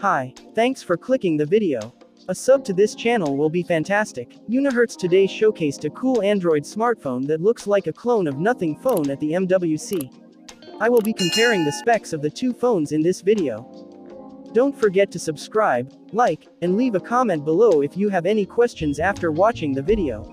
Hi, thanks for clicking the video. A sub to this channel will be fantastic. Unihertz today showcased a cool Android smartphone that looks like a clone of Nothing phone at the MWC. I will be comparing the specs of the two phones in this video. Don't forget to subscribe, like, and leave a comment below if you have any questions after watching the video.